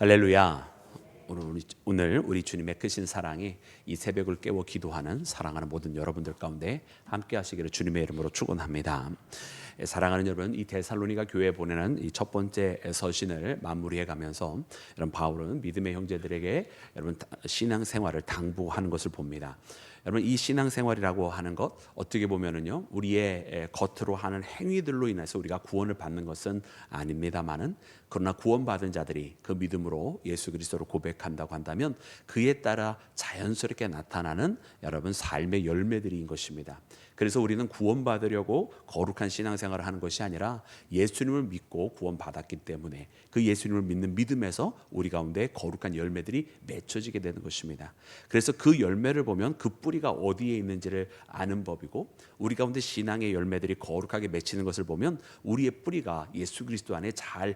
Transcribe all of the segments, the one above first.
할렐루야. 오늘 우리 주님의 크신 사랑이 이 새벽을 깨워 기도하는 사랑하는 모든 여러분들 가운데 함께 하시기를 주님의 이름으로 축원합니다. 사랑하는 여러분, 이 데살로니가 교회에 보내는 이 첫 번째 서신을 마무리해 가면서 여러분 바울은 믿음의 형제들에게 여러분 신앙 생활을 당부하는 것을 봅니다. 여러분 이 신앙생활이라고 하는 것 어떻게 보면은요 우리의 겉으로 하는 행위들로 인해서 우리가 구원을 받는 것은 아닙니다만은, 그러나 구원받은 자들이 그 믿음으로 예수 그리스도를 고백한다고 한다면 그에 따라 자연스럽게 나타나는 여러분 삶의 열매들인 것입니다. 그래서 우리는 구원받으려고 거룩한 신앙생활을 하는 것이 아니라 예수님을 믿고 구원받았기 때문에 그 예수님을 믿는 믿음에서 우리 가운데 거룩한 열매들이 맺혀지게 되는 것입니다. 그래서 그 열매를 보면 그 뿌리가 어디에 있는지를 아는 법이고, 우리 가운데 신앙의 열매들이 거룩하게 맺히는 것을 보면 우리의 뿌리가 예수 그리스도 안에 잘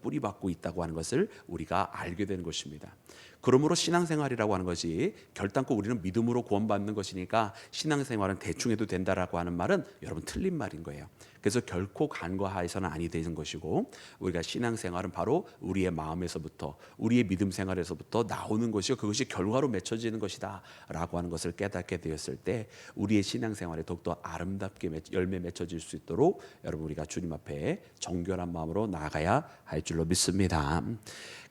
뿌리박고 있다고 하는 것을 우리가 알게 되는 것입니다. 그러므로 신앙생활이라고 하는 것이 결단코 우리는 믿음으로 구원받는 것이니까 신앙생활은 대충 해도 된다라고 하는 말은 여러분 틀린 말인 거예요. 그래서 결코 간과하여서는 아니 되는 것이고, 우리가 신앙생활은 바로 우리의 마음에서부터 우리의 믿음 생활에서부터 나오는 것이고 그것이 결과로 맺혀지는 것이다 라고 하는 것을 깨닫게 되었을 때 우리의 신앙생활에 더욱더 아름답게 열매 맺혀질 수 있도록 여러분 우리가 주님 앞에 정결한 마음으로 나아가야 할 줄로 믿습니다.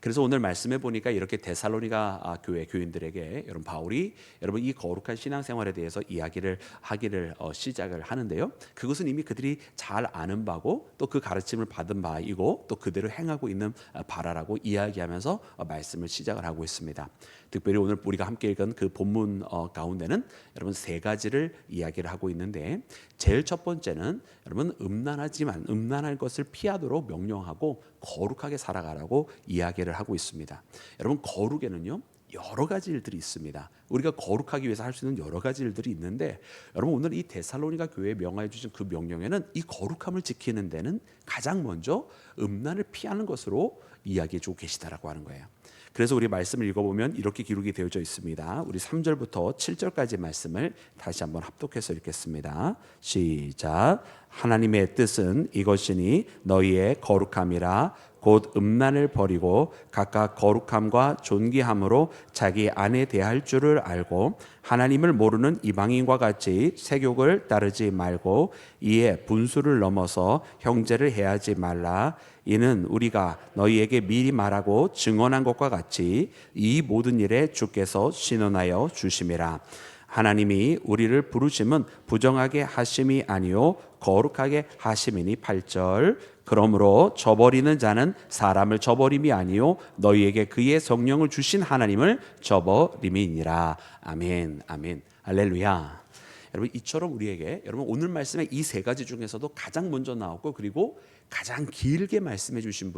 그래서 오늘 말씀해 보니까 이렇게 데살로니가 교회 교인들에게 여러분 바울이 여러분 이 거룩한 신앙생활에 대해서 이야기를 하기를 시작을 하는데요, 그것은 이미 그들이 잘 아는 바고 또 그 가르침을 받은 바이고 또 그대로 행하고 있는 바라라고 이야기하면서 말씀을 시작을 하고 있습니다. 특별히 오늘 우리가 함께 읽은 그 본문 가운데는 여러분 세 가지를 이야기를 하고 있는데, 제일 첫 번째는 여러분 음란할 것을 피하도록 명령하고 거룩하게 살아가라고 이야기를 하고 있습니다. 여러분 거룩에는요 여러 가지 일들이 있습니다. 우리가 거룩하기 위해서 할 수 있는 여러 가지 일들이 있는데, 여러분 오늘 이 데살로니가 교회에 명하여 주신 그 명령에는 이 거룩함을 지키는 데는 가장 먼저 음란을 피하는 것으로 이야기해 주고 계시다라고 하는 거예요. 그래서 우리 말씀을 읽어보면 이렇게 기록이 되어져 있습니다. 우리 3절부터 7절까지 말씀을 다시 한번 합독해서 읽겠습니다. 시작. 하나님의 뜻은 이것이니 너희의 거룩함이라 곧 음란을 버리고 각각 거룩함과 존귀함으로 자기 안에 대할 줄을 알고 하나님을 모르는 이방인과 같이 세욕을 따르지 말고 이에 분수를 넘어서 형제를 해하지 말라. 이는 우리가 너희에게 미리 말하고 증언한 것과 같이 이 모든 일에 주께서 신원하여 주심이라. 하나님이 우리를 부르심은 부정하게 하심이 아니요 거룩하게 하심이니. 8절. 그러므로 저버리는 자는 사람을 저버림이 아니요 너희에게 그의 성령을 주신 하나님을 저버림이니라. 아멘. 아멘. 할렐루야. 여러분 이처럼 우리에게 여러분 오늘 말씀의 이 세 가지 중에서도 가장 먼저 나오고 그리고 가장 길게 말씀해 주신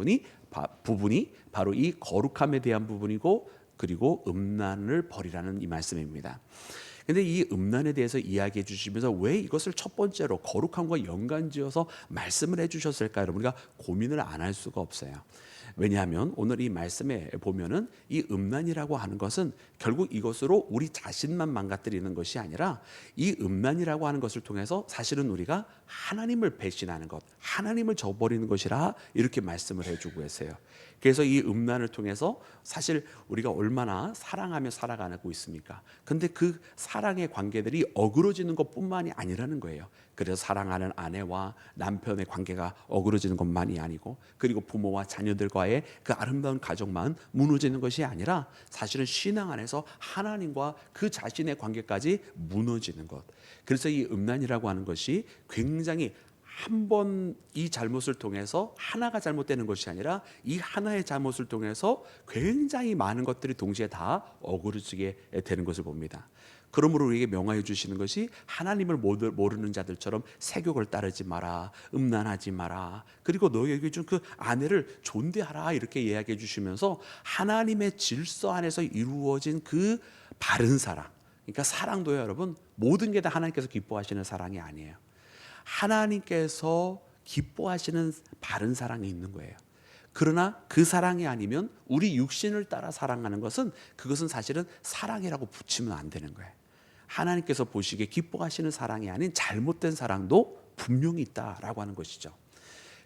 부분이 바로 이 거룩함에 대한 부분이고, 그리고 음란을 버리라는 이 말씀입니다. 근데 이 음란에 대해서 이야기해 주시면서 왜 이것을 첫 번째로 거룩함과 연관지어서 말씀을 해 주셨을까, 여러분 우리가 고민을 안 할 수가 없어요. 왜냐하면 오늘 이 말씀에 보면은 이 음란이라고 하는 것은 결국 이것으로 우리 자신만 망가뜨리는 것이 아니라 이 음란이라고 하는 것을 통해서 사실은 우리가 하나님을 배신하는 것, 하나님을 저버리는 것이라 이렇게 말씀을 해주고 계세요. 그래서 이 음란을 통해서 사실 우리가 얼마나 사랑하며 살아가고 있습니까? 근데 그 사랑의 관계들이 어그러지는 것뿐만이 아니라는 거예요. 그래서 사랑하는 아내와 남편의 관계가 어그러지는 것만이 아니고, 그리고 부모와 자녀들과의 그 아름다운 가정만 무너지는 것이 아니라 사실은 신앙 안에서 하나님과 그 자신의 관계까지 무너지는 것. 그래서 이 음란이라고 하는 것이 굉장히 한 번 이 잘못을 통해서 하나가 잘못되는 것이 아니라 이 하나의 잘못을 통해서 굉장히 많은 것들이 동시에 다 어그러지게 되는 것을 봅니다. 그러므로 우리에게 명하여 주시는 것이 하나님을 모르는 자들처럼 세욕을 따르지 마라, 음란하지 마라, 그리고 너에게 준 그 아내를 존대하라 이렇게 이야기해 주시면서 하나님의 질서 안에서 이루어진 그 바른 사랑, 그러니까 사랑도요 여러분 모든 게 다 하나님께서 기뻐하시는 사랑이 아니에요. 하나님께서 기뻐하시는 바른 사랑이 있는 거예요. 그러나 그 사랑이 아니면 우리 육신을 따라 사랑하는 것은 그것은 사실은 사랑이라고 붙이면 안 되는 거예요. 하나님께서 보시기에 기뻐하시는 사랑이 아닌 잘못된 사랑도 분명히 있다라고 하는 것이죠.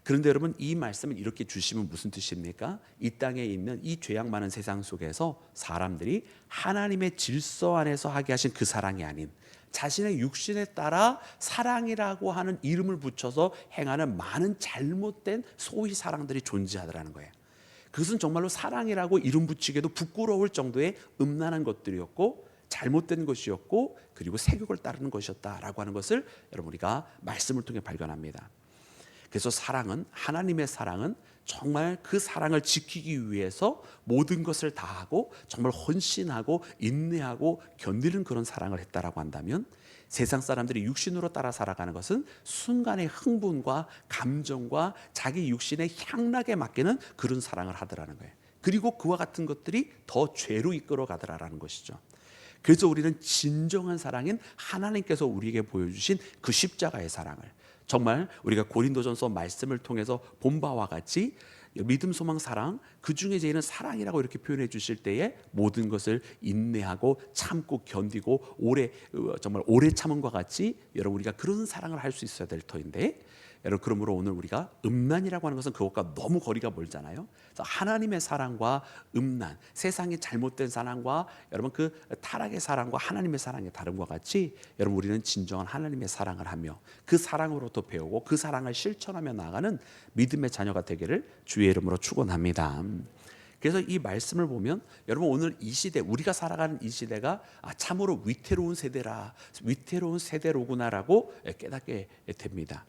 그런데 여러분, 이 말씀을 이렇게 주시면 무슨 뜻입니까? 이 땅에 있는 이 죄악 많은 세상 속에서 사람들이 하나님의 질서 안에서 하게 하신 그 사랑이 아닌 자신의 육신에 따라 사랑이라고 하는 이름을 붙여서 행하는 많은 잘못된 소위 사랑들이 존재하더라는 거예요. 그것은 정말로 사랑이라고 이름 붙이기에도 부끄러울 정도의 음란한 것들이었고 잘못된 것이었고, 그리고 세욕을 따르는 것이었다라고 하는 것을 여러분 우리가 말씀을 통해 발견합니다. 그래서 사랑은, 하나님의 사랑은 정말 그 사랑을 지키기 위해서 모든 것을 다하고 정말 헌신하고 인내하고 견디는 그런 사랑을 했다라고 한다면, 세상 사람들이 육신으로 따라 살아가는 것은 순간의 흥분과 감정과 자기 육신의 향락에 맡기는 그런 사랑을 하더라는 거예요. 그리고 그와 같은 것들이 더 죄로 이끌어 가더라라는 것이죠. 그래서 우리는 진정한 사랑인 하나님께서 우리에게 보여주신 그 십자가의 사랑을, 정말 우리가 고린도전서 말씀을 통해서 본 바와 같이 믿음, 소망, 사랑, 그 중에 제일은 사랑이라고 이렇게 표현해 주실 때에 모든 것을 인내하고 참고 견디고 정말 오래 참음과 같이 여러분 우리가 그런 사랑을 할 수 있어야 될 터인데, 여러분 그러므로 오늘 우리가 음란이라고 하는 것은 그것과 너무 거리가 멀잖아요. 그래서 하나님의 사랑과 음란, 세상의 잘못된 사랑과 여러분 그 타락의 사랑과 하나님의 사랑의 다름과 같이, 여러분 우리는 진정한 하나님의 사랑을 하며 그 사랑으로부터 배우고 그 사랑을 실천하며 나아가는 믿음의 자녀가 되기를 주의 이름으로 축원합니다. 그래서 이 말씀을 보면 여러분 오늘 이 시대, 우리가 살아가는 이 시대가 참으로 위태로운 세대로구나라고 깨닫게 됩니다.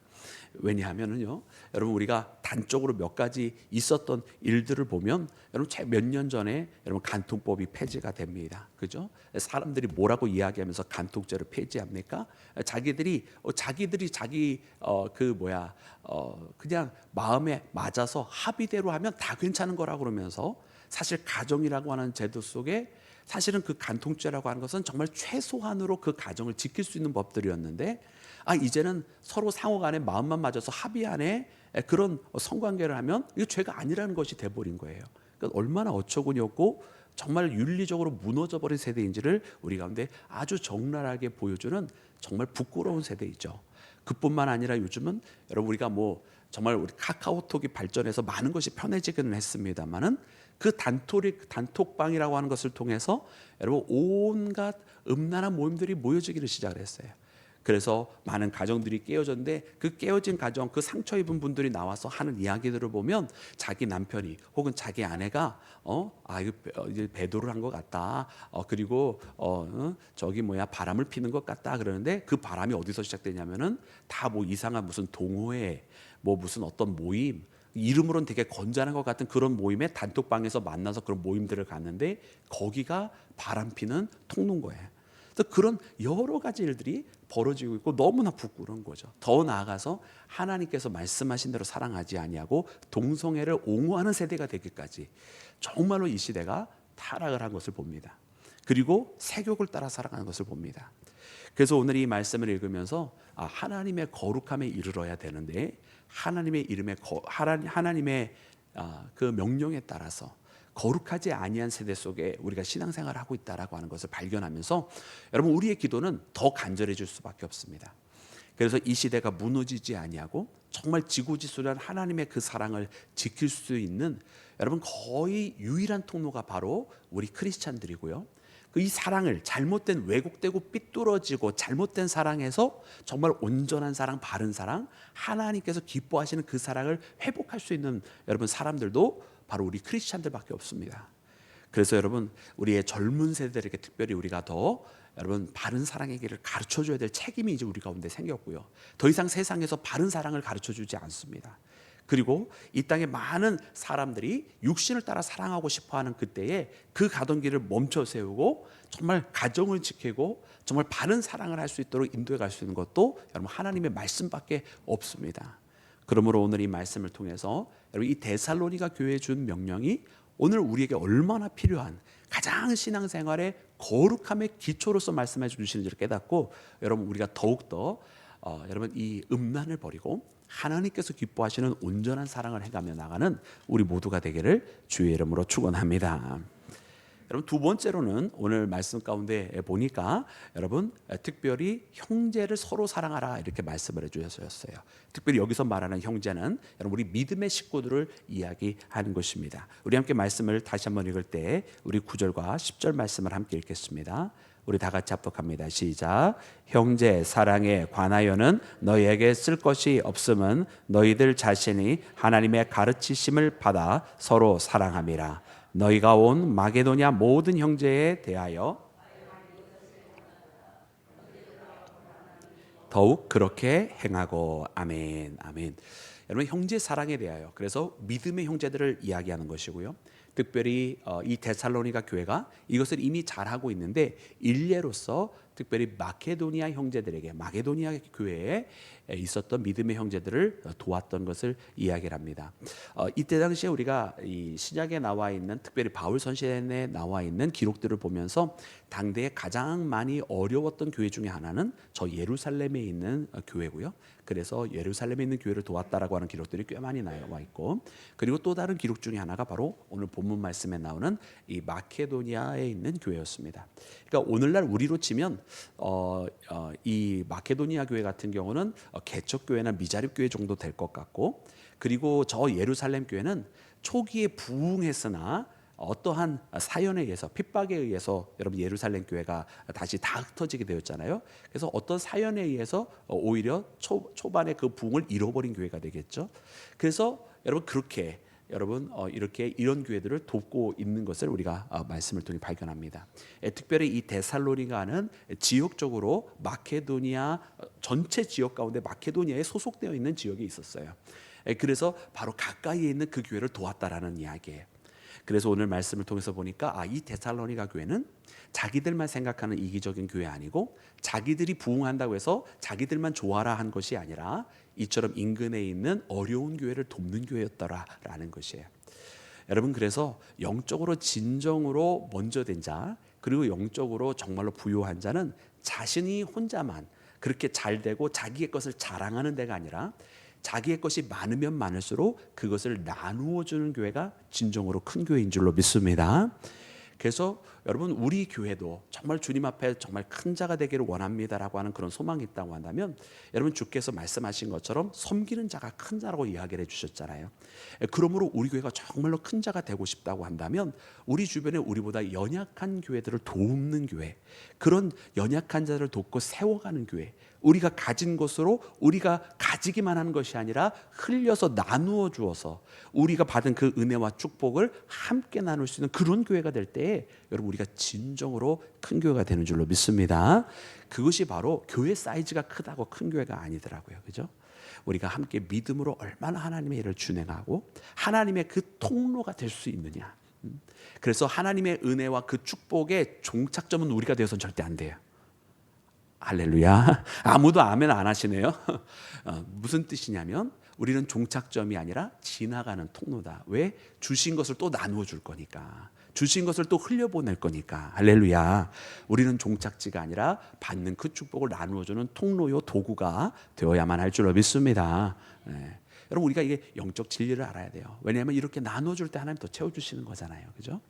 왜냐하면요, 여러분 우리가 단적으로 몇 가지 있었던 일들을 보면, 여러분 몇 년 전에 여러분 간통법이 폐지가 됩니다. 그죠? 사람들이 뭐라고 이야기하면서 간통죄를 폐지합니까? 자기들이 그냥 마음에 맞아서 합의대로 하면 다 괜찮은 거라고 그러면서, 사실 가정이라고 하는 제도 속에 사실은 그 간통죄라고 하는 것은 정말 최소한으로 그 가정을 지킬 수 있는 법들이었는데, 이제는 서로 상호간에 마음만 맞아서 합의 안에 그런 성관계를 하면 이거 죄가 아니라는 것이 돼버린 거예요. 그러니까 얼마나 어처구니 없고 정말 윤리적으로 무너져버린 세대인지를 우리 가운데 아주 적나라하게 보여주는 정말 부끄러운 세대이죠. 그뿐만 아니라 요즘은 여러분 우리가 정말 우리 카카오톡이 발전해서 많은 것이 편해지기는 했습니다만은, 그 단톡방이라고 하는 것을 통해서 여러분 온갖 음란한 모임들이 모여지기를 시작을 했어요. 그래서 많은 가정들이 깨어졌는데, 그 깨어진 가정, 그 상처 입은 분들이 나와서 하는 이야기들을 보면 자기 남편이 혹은 자기 아내가 이거 배도를 한 것 같다. 그리고 바람을 피는 것 같다 그러는데, 그 바람이 어디서 시작되냐면은 다 이상한 무슨 동호회, 무슨 어떤 모임, 이름으로는 되게 건전한 것 같은 그런 모임에 단톡방에서 만나서 그런 모임들을 갔는데, 거기가 바람 피는 통로인 거예요. 그런 여러 가지 일들이 벌어지고 있고 너무나 부끄러운 거죠. 더 나아가서 하나님께서 말씀하신 대로 사랑하지 아니하고 동성애를 옹호하는 세대가 되기까지 정말로 이 시대가 타락을 한 것을 봅니다. 그리고 세욕을 따라 살아가는 것을 봅니다. 그래서 오늘 이 말씀을 읽으면서 하나님의 거룩함에 이르러야 되는데, 하나님의 그 명령에 따라서 거룩하지 아니한 세대 속에 우리가 신앙생활을 하고 있다라고 하는 것을 발견하면서, 여러분 우리의 기도는 더 간절해질 수밖에 없습니다. 그래서 이 시대가 무너지지 아니하고 정말 지고지순한 하나님의 그 사랑을 지킬 수 있는 여러분 거의 유일한 통로가 바로 우리 크리스찬들이고요. 이 사랑을 잘못된, 왜곡되고 삐뚤어지고 잘못된 사랑에서 정말 온전한 사랑, 바른 사랑, 하나님께서 기뻐하시는 그 사랑을 회복할 수 있는 여러분 사람들도 바로 우리 크리스찬들밖에 없습니다. 그래서 여러분 우리의 젊은 세대들에게 특별히 우리가 더 여러분 바른 사랑의 길을 가르쳐줘야 될 책임이 이제 우리 가운데 생겼고요. 더 이상 세상에서 바른 사랑을 가르쳐주지 않습니다. 그리고 이 땅에 많은 사람들이 육신을 따라 사랑하고 싶어하는 그때에 그 가던 길을 멈춰 세우고 정말 가정을 지키고 정말 바른 사랑을 할 수 있도록 인도해 갈 수 있는 것도 여러분 하나님의 말씀밖에 없습니다. 그러므로 오늘 이 말씀을 통해서 여러분 이 데살로니가 교회에 준 명령이 오늘 우리에게 얼마나 필요한 가장 신앙생활의 거룩함의 기초로서 말씀해 주시는지를 깨닫고, 여러분 우리가 더욱더 여러분 이 음란을 버리고 하나님께서 기뻐하시는 온전한 사랑을 해가며 나가는 우리 모두가 되기를 주의 이름으로 축원합니다. 여러분 두 번째로는 오늘 말씀 가운데 보니까 여러분 특별히 형제를 서로 사랑하라 이렇게 말씀을 해주셨어요. 특별히 여기서 말하는 형제는 여러분 우리 믿음의 식구들을 이야기하는 것입니다. 우리 함께 말씀을 다시 한번 읽을 때 우리 9절과 10절 말씀을 함께 읽겠습니다. 우리 다 같이 합독합니다. 시작. 형제 사랑에 관하여는 너희에게 쓸 것이 없음은 너희들 자신이 하나님의 가르치심을 받아 서로 사랑함이라. 너희가 온 마게도냐 모든 형제에 대하여 더욱 그렇게 행하고. 아멘. 아멘. 여러분 형제 사랑에 대하여 그래서 믿음의 형제들을 이야기하는 것이고요. 특별히 이 데살로니가 교회가 이것을 이미 잘하고 있는데 일례로서 특별히 마케도니아 형제들에게 마게도니아 교회에 있었던 믿음의 형제들을 도왔던 것을 이야기를 합니다. 이때 당시에 우리가 이 신약에 나와 있는 특별히 바울 선신에 나와 있는 기록들을 보면서 당대에 가장 많이 어려웠던 교회 중에 하나는 저 예루살렘에 있는 교회고요. 그래서 예루살렘에 있는 교회를 도왔다라고 하는 기록들이 꽤 많이 나와 있고, 그리고 또 다른 기록 중에 하나가 바로 오늘 본문 말씀에 나오는 이 마케도니아에 있는 교회였습니다. 그러니까 오늘날 우리로 치면 이 마케도니아 교회 같은 경우는 개척 교회나 미자립 교회 정도 될 것 같고, 그리고 저 예루살렘 교회는 초기에 부흥했으나 어떠한 사연에 의해서 핍박에 의해서 여러분 예루살렘 교회가 다시 다 흩어지게 되었잖아요. 그래서 어떤 사연에 의해서 오히려 초반에 그 부흥을 잃어버린 교회가 되겠죠. 그래서 여러분 그렇게 여러분 이렇게 이런 교회들을 돕고 있는 것을 우리가 말씀을 통해 발견합니다. 특별히 이 데살로니가는 지역적으로 마케도니아 전체 지역 가운데 마케도니아에 소속되어 있는 지역이 있었어요. 그래서 바로 가까이에 있는 그 교회를 도왔다라는 이야기예요. 그래서 오늘 말씀을 통해서 보니까 이 데살로니가 교회는 자기들만 생각하는 이기적인 교회 아니고 자기들이 부흥한다고 해서 자기들만 좋아라 한 것이 아니라 이처럼 인근에 있는 어려운 교회를 돕는 교회였더라라는 것이에요. 여러분 그래서 영적으로 진정으로 먼저 된 자, 그리고 영적으로 정말로 부유한 자는 자신이 혼자만 그렇게 잘 되고 자기의 것을 자랑하는 데가 아니라 자기의 것이 많으면 많을수록 그것을 나누어 주는 교회가 진정으로 큰 교회인 줄로 믿습니다. 그래서 여러분 우리 교회도 정말 주님 앞에 정말 큰 자가 되기를 원합니다라고 하는 그런 소망이 있다고 한다면 여러분 주께서 말씀하신 것처럼 섬기는 자가 큰 자라고 이야기를 해주셨잖아요. 그러므로 우리 교회가 정말로 큰 자가 되고 싶다고 한다면 우리 주변에 우리보다 연약한 교회들을 돕는 교회, 그런 연약한 자를 돕고 세워가는 교회, 우리가 가진 것으로 우리가 가지기만 하는 것이 아니라 흘려서 나누어 주어서 우리가 받은 그 은혜와 축복을 함께 나눌 수 있는 그런 교회가 될 때에 여러분 우리가 진정으로 큰 교회가 되는 줄로 믿습니다. 그것이 바로 교회 사이즈가 크다고 큰 교회가 아니더라고요. 그죠? 우리가 함께 믿음으로 얼마나 하나님의 일을 준행하고 하나님의 그 통로가 될 수 있느냐. 그래서 하나님의 은혜와 그 축복의 종착점은 우리가 되어서는 절대 안 돼요. 할렐루야. 아무도 아멘 안 하시네요. 무슨 뜻이냐면 우리는 종착점이 아니라 지나가는 통로다. 왜? 주신 것을 또 나누어 줄 거니까. 주신 것을 또 흘려보낼 거니까. 할렐루야. 우리는 종착지가 아니라 받는 그 축복을 나누어 주는 통로요 도구가 되어야만 할 줄로 믿습니다. 네. 여러분 우리가 이게 영적 진리를 알아야 돼요. 왜냐하면 이렇게 나눠줄 때 하나님 더 채워주시는 거잖아요. 그죠?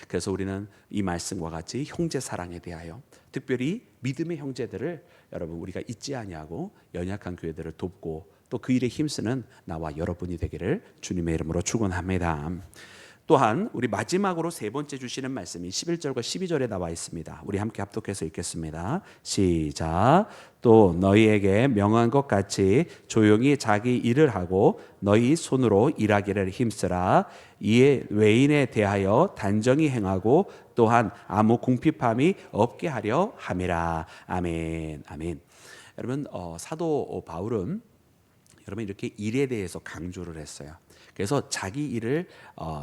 그래서 우리는 이 말씀과 같이 형제 사랑에 대하여 특별히 믿음의 형제들을 여러분 우리가 잊지 아니하고 연약한 교회들을 돕고 또 그 일에 힘쓰는 나와 여러분이 되기를 주님의 이름으로 축원합니다. 또한 우리 마지막으로 세 번째 주시는 말씀이 11절과 12절에 나와 있습니다. 우리 함께 합독해서 읽겠습니다. 시작. 또 너희에게 명한 것 같이 조용히 자기 일을 하고 너희 손으로 일하기를 힘쓰라. 이에 외인에 대하여 단정히 행하고 또한 아무 궁핍함이 없게 하려 함이라. 아멘. 아멘. 여러분 사도 바울은 여러분 이렇게 일에 대해서 강조를 했어요. 그래서 자기 일을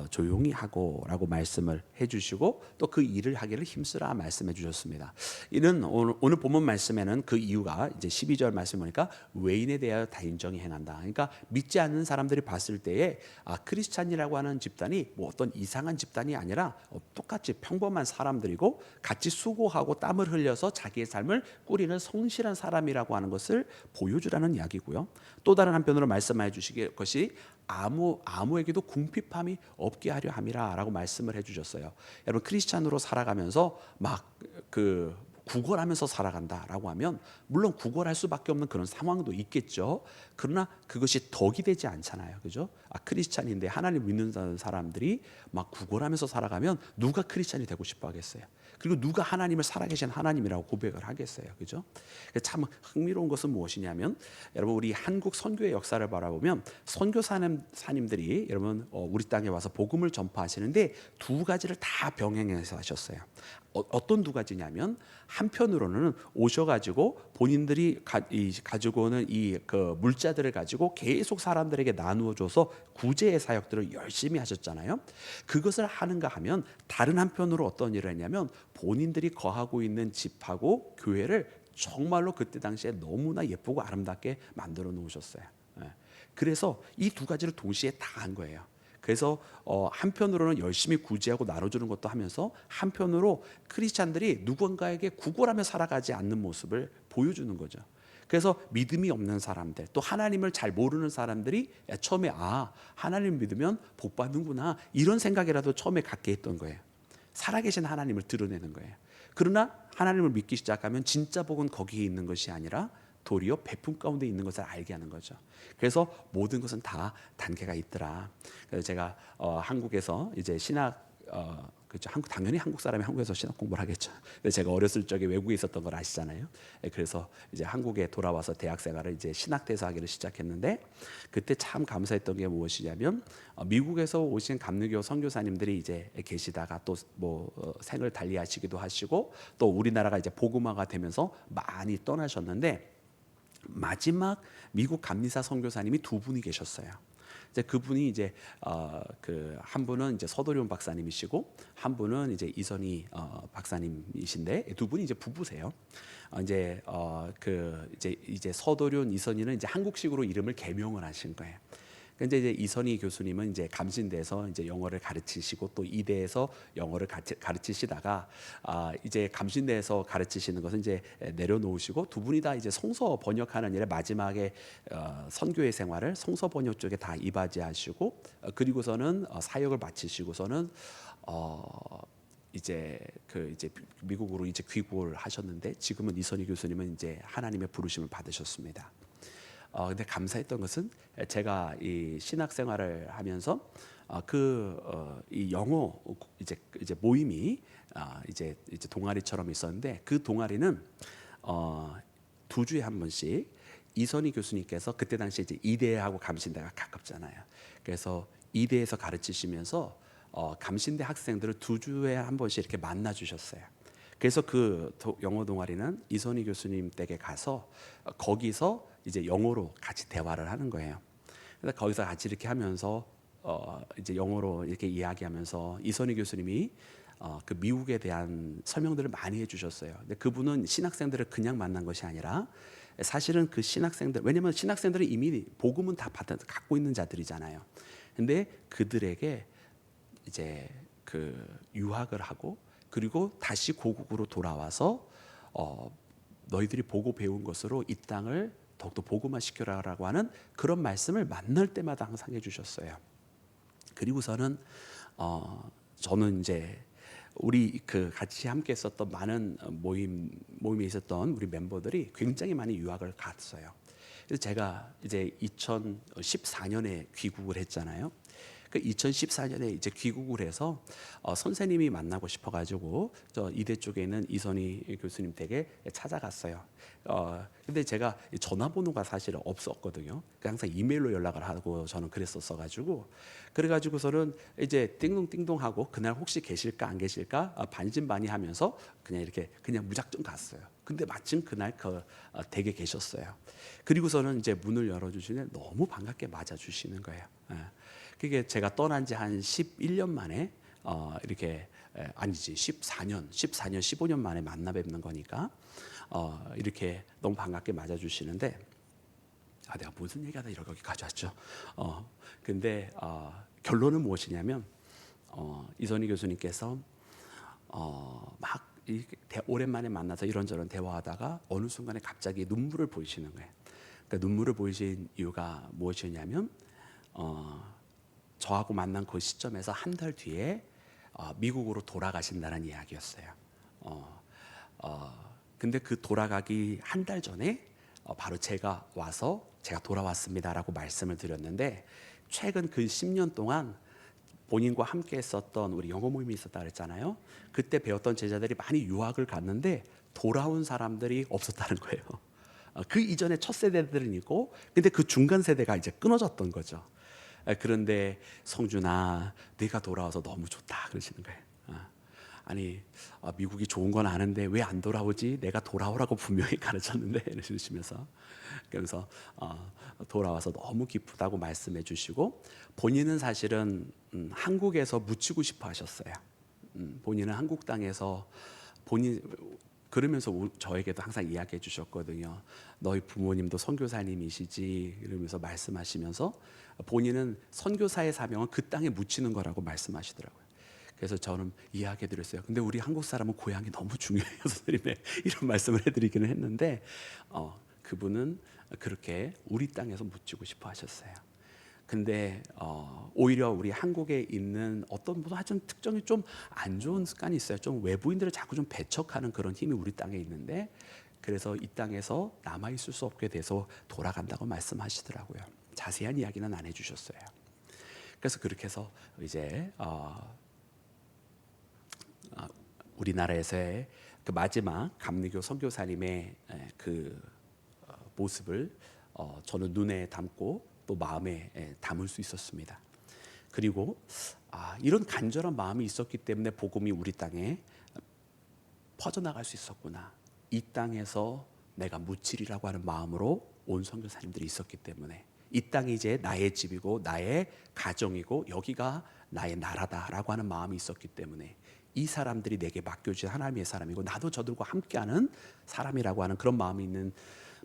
조용히 하고라고 말씀을 해주시고 또 그 일을 하기를 힘쓰라 말씀해 주셨습니다. 이는 오늘 본문 말씀에는 그 이유가 이제 12절 말씀 보니까 외인에 대하여 단정히 행한다. 그러니까 믿지 않는 사람들이 봤을 때에 크리스찬이라고 하는 집단이 뭐 어떤 이상한 집단이 아니라 똑같이 평범한 사람들이고 같이 수고하고 땀을 흘려서 자기의 삶을 꾸리는 성실한 사람이라고 하는 것을 보여주라는 이야기고요. 또 다른 한편으로 말씀해 주시길 것이 아무에게도 궁핍함이 없게 하려 함이라라고 말씀을 해주셨어요. 여러분 크리스찬으로 살아가면서 막 구걸하면서 살아간다라고 하면 물론 구걸할 수밖에 없는 그런 상황도 있겠죠. 그러나 그것이 덕이 되지 않잖아요, 그죠? 크리스찬인데 하나님 믿는 사람들이 막 구걸하면서 살아가면 누가 크리스찬이 되고 싶어하겠어요? 그리고 누가 하나님을 살아계신 하나님이라고 고백을 하겠어요, 그죠? 참 흥미로운 것은 무엇이냐면 여러분 우리 한국 선교의 역사를 바라보면 선교사님들이 여러분 우리 땅에 와서 복음을 전파하시는데 두 가지를 다 병행해서 하셨어요. 어떤 두 가지냐면 한편으로는 오셔가지고 본인들이 가지고 오는 그 물자들을 가지고 계속 사람들에게 나누어줘서 구제의 사역들을 열심히 하셨잖아요. 그것을 하는가 하면 다른 한편으로 어떤 일을 했냐면 본인들이 거하고 있는 집하고 교회를 정말로 그때 당시에 너무나 예쁘고 아름답게 만들어 놓으셨어요. 그래서 이 두 가지를 동시에 다 한 거예요. 그래서 한편으로는 열심히 구제하고 나눠주는 것도 하면서 한편으로 크리스찬들이 누군가에게 구걸하며 살아가지 않는 모습을 보여주는 거죠. 그래서 믿음이 없는 사람들 또 하나님을 잘 모르는 사람들이 처음에 하나님 믿으면 복 받는구나 이런 생각이라도 처음에 갖게 했던 거예요. 살아계신 하나님을 드러내는 거예요. 그러나 하나님을 믿기 시작하면 진짜 복은 거기에 있는 것이 아니라 도리어 베품 가운데 있는 것을 알게 하는 거죠. 그래서 모든 것은 다 단계가 있더라. 그래서 제가 한국에서 이제 신학 그렇죠. 당연히 한국 사람이 한국에서 신학 공부를 하겠죠. 제가 어렸을 적에 외국에 있었던 걸 아시잖아요. 그래서 이제 한국에 돌아와서 대학 생활을 이제 신학대에서 하기를 시작했는데 그때 참 감사했던 게 무엇이냐면 미국에서 오신 감리교 선교사님들이 이제 계시다가 또 뭐 생을 달리하시기도 하시고 또 우리나라가 이제 복음화가 되면서 많이 떠나셨는데 마지막 미국 감리사 선교사님이 두 분이 계셨어요. 이제 그분이 이제 그 한 분은 이제 서도룡 박사님이시고 한 분은 이제 이선희 박사님이신데 두 분이 이제 부부세요. 이제 서도룡 이선희는 이제 한국식으로 이름을 개명을 하신 거예요. 근데 이제 이선희 교수님은 이제 감신대에서 이제 영어를 가르치시고 또 이대에서 영어를 가르치시다가 이제 감신대에서 가르치시는 것은 이제 내려놓으시고 두 분이 다 이제 성서 번역하는 일에 마지막에 선교의 생활을 성서 번역 쪽에 다 이바지하시고 그리고서는 사역을 마치시고서는 이제 미국으로 이제 귀국을 하셨는데 지금은 이선희 교수님은 이제 하나님의 부르심을 받으셨습니다. 근데 감사했던 것은 제가 이 신학 생활을 하면서 이 영어 이제 모임이 이제 동아리처럼 있었는데 그 동아리는 2주에 한 번씩 이선희 교수님께서 그때 당시 이제 이대하고 감신대가 가깝잖아요. 그래서 이대에서 가르치시면서 감신대 학생들을 2주에 한 번씩 이렇게 만나 주셨어요. 그래서 그 영어 동아리는 이선희 교수님 댁에 가서 거기서 이제 영어로 같이 대화를 하는 거예요. 그래서 거기서 같이 이렇게 하면서 이제 영어로 이렇게 이야기하면서 이선희 교수님이 그 미국에 대한 설명들을 많이 해주셨어요. 근데 그분은 신학생들을 그냥 만난 것이 아니라 사실은 그 신학생들 왜냐하면 신학생들은 이미 복음은 다 갖고 있는 자들이잖아요. 근데 그들에게 이제 그 유학을 하고 그리고 다시 고국으로 돌아와서 너희들이 보고 배운 것으로 이 땅을 더욱더 복음화 시켜라라고 하는 그런 말씀을 만날 때마다 항상 해주셨어요. 그리고서는 저는 이제 우리 그 같이 함께 했었던 많은 모임에 있었던 우리 멤버들이 굉장히 많이 유학을 갔어요. 그래서 제가 이제 2014년에 귀국을 했잖아요. 그 2014년에 이제 귀국을 해서 선생님이 만나고 싶어가지고 저 이대 쪽에 있는 이선희 교수님 댁에 찾아갔어요. 근데 제가 전화번호가 사실 없었거든요. 항상 이메일로 연락을 하고 저는 그랬었어가지고 그래가지고서는 이제 띵동띵동하고 그날 혹시 계실까 안 계실까 반신반의하면서 그냥 이렇게 그냥 무작정 갔어요. 근데 마침 그날 그 댁에 계셨어요. 그리고서는 이제 문을 열어주시는데 너무 반갑게 맞아주시는 거예요. 그게 제가 떠난 지 한 11년 만에 이렇게 아니지 14년 15년 만에 만나 뵙는 거니까 이렇게 너무 반갑게 맞아주시는데 내가 무슨 얘기하다 여기까지 왔죠. 근데 결론은 무엇이냐면 이선희 교수님께서 막 오랜만에 만나서 이런저런 대화하다가 어느 순간에 갑자기 눈물을 보이시는 거예요. 그러니까 눈물을 보이신 이유가 무엇이냐면 저하고 만난 그 시점에서 한 달 뒤에 미국으로 돌아가신다는 이야기였어요. 근데 그 돌아가기 한 달 전에 바로 제가 와서 제가 돌아왔습니다라고 말씀을 드렸는데, 최근 그 10년 동안 본인과 함께 했었던 우리 영어 모임이 있었다 그랬잖아요. 그때 배웠던 제자들이 많이 유학을 갔는데 돌아온 사람들이 없었다는 거예요. 그 이전에 첫 세대들은 있고, 근데 그 중간 세대가 이제 끊어졌던 거죠. 그런데 성준아, 네가 돌아와서 너무 좋다 그러시는 거예요. 아니, 미국이 좋은 건 아는데 왜 안 돌아오지? 내가 돌아오라고 분명히 가르쳤는데 이러시면서, 그래서 돌아와서 너무 기쁘다고 말씀해 주시고, 본인은 사실은 한국에서 묻히고 싶어 하셨어요. 본인은 한국 땅에서 그러면서 저에게도 항상 이야기해 주셨거든요. 너희 부모님도 선교사님이시지 이러면서 말씀하시면서, 본인은 선교사의 사명은 그 땅에 묻히는 거라고 말씀하시더라고요. 그래서 저는 이야기해 드렸어요. 근데 우리 한국 사람은 고향이 너무 중요해요, 선생님의 이런 말씀을 해드리기는 했는데, 그분은 그렇게 우리 땅에서 묻히고 싶어 하셨어요. 근데 오히려 우리 한국에 있는 어떤 무슨 하여튼 특정히 좀 안 좋은 습관이 있어요. 좀 외부인들을 자꾸 좀 배척하는 그런 힘이 우리 땅에 있는데, 그래서 이 땅에서 남아 있을 수 없게 돼서 돌아간다고 말씀하시더라고요. 자세한 이야기는 안 해주셨어요. 그래서 그렇게 해서 이제 우리나라에서의 그 마지막 감리교 선교사님의 그 모습을 저는 눈에 담고 또 마음에 담을 수 있었습니다. 그리고 이런 간절한 마음이 있었기 때문에 복음이 우리 땅에 퍼져나갈 수 있었구나. 이 땅에서 내가 묻히리라고 하는 마음으로 온 선교사님들이 있었기 때문에, 이 땅이 이제 나의 집이고 나의 가정이고 여기가 나의 나라다라고 하는 마음이 있었기 때문에, 이 사람들이 내게 맡겨주신 하나님의 사람이고 나도 저들과 함께하는 사람이라고 하는 그런 마음이 있는,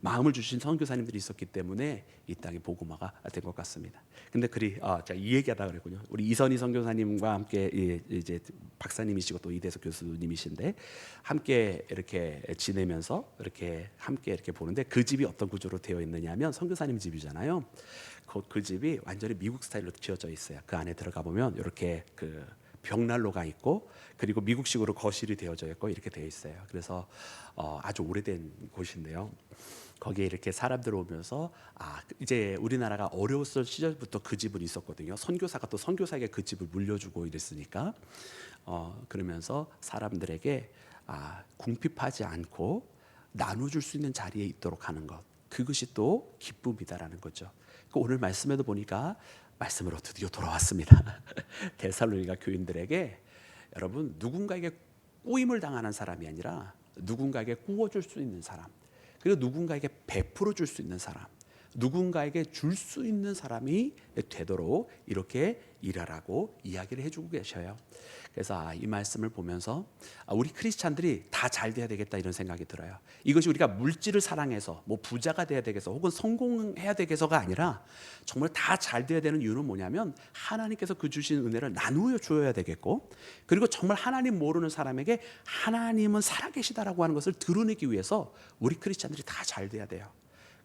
마음을 주신 선교사님들이 있었기 때문에 이 땅에 복음화가 된 것 같습니다. 근데 제가 이 얘기하다 그랬군요. 우리 이선희 선교사님과 함께 이제 박사님이시고 또 이대석 교수님이신데 함께 이렇게 지내면서 이렇게 함께 이렇게 보는데, 그 집이 어떤 구조로 되어 있느냐면 선교사님 집이잖아요. 그 집이 완전히 미국 스타일로 지어져 있어요. 그 안에 들어가 보면 이렇게 그 벽난로가 있고, 그리고 미국식으로 거실이 되어져 있고 이렇게 되어 있어요. 그래서 아주 오래된 곳인데요. 거기에 이렇게 사람들 오면서 이제 우리나라가 어려웠을 시절부터 그 집은 있었거든요. 선교사가 또 선교사에게 그 집을 물려주고 이랬으니까 그러면서 사람들에게 궁핍하지 않고 나눠줄 수 있는 자리에 있도록 하는 것, 그것이 또 기쁨이다라는 거죠. 오늘 말씀에도 보니까 말씀으로 드디어 돌아왔습니다. 데살로니가 교인들에게, 여러분, 누군가에게 꼬임을 당하는 사람이 아니라 누군가에게 구워줄 수 있는 사람, 그리고 누군가에게 베풀어 줄 수 있는 사람, 누군가에게 줄 수 있는 사람이 되도록 이렇게 일하라고 이야기를 해주고 계셔요. 그래서 이 말씀을 보면서 우리 크리스찬들이 다 잘 돼야 되겠다 이런 생각이 들어요. 이것이 우리가 물질을 사랑해서 뭐 부자가 돼야 되겠어 혹은 성공해야 되겠어가 아니라, 정말 다 잘 돼야 되는 이유는 뭐냐면 하나님께서 그 주신 은혜를 나누어 줘야 되겠고, 그리고 정말 하나님 모르는 사람에게 하나님은 살아계시다라고 하는 것을 드러내기 위해서 우리 크리스찬들이 다 잘 돼야 돼요.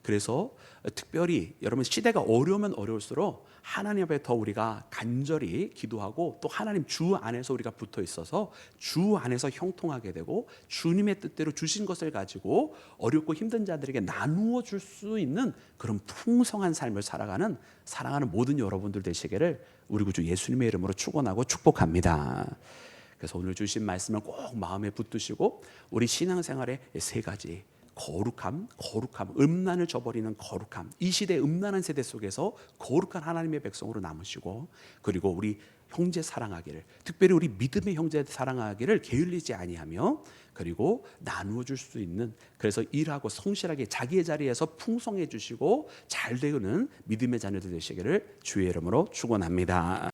그래서 특별히 여러분, 시대가 어려우면 어려울수록 하나님 앞에 더 우리가 간절히 기도하고, 또 하나님 주 안에서 우리가 붙어 있어서 주 안에서 형통하게 되고, 주님의 뜻대로 주신 것을 가지고 어렵고 힘든 자들에게 나누어 줄 수 있는 그런 풍성한 삶을 살아가는 사랑하는 모든 여러분들 되시기를 우리 구주 예수님의 이름으로 축원하고 축복합니다. 그래서 오늘 주신 말씀을 꼭 마음에 붙드시고, 우리 신앙생활의 세 가지, 거룩함, 음란을 저버리는 거룩함, 이 시대 음란한 세대 속에서 거룩한 하나님의 백성으로 남으시고, 그리고 우리 형제 사랑하기를, 특별히 우리 믿음의 형제 사랑하기를 게을리지 아니하며, 그리고 나누어 줄 수 있는, 그래서 일하고 성실하게 자기의 자리에서 풍성해 주시고 잘 되는 믿음의 자녀들 되시기를 주의 이름으로 축원합니다.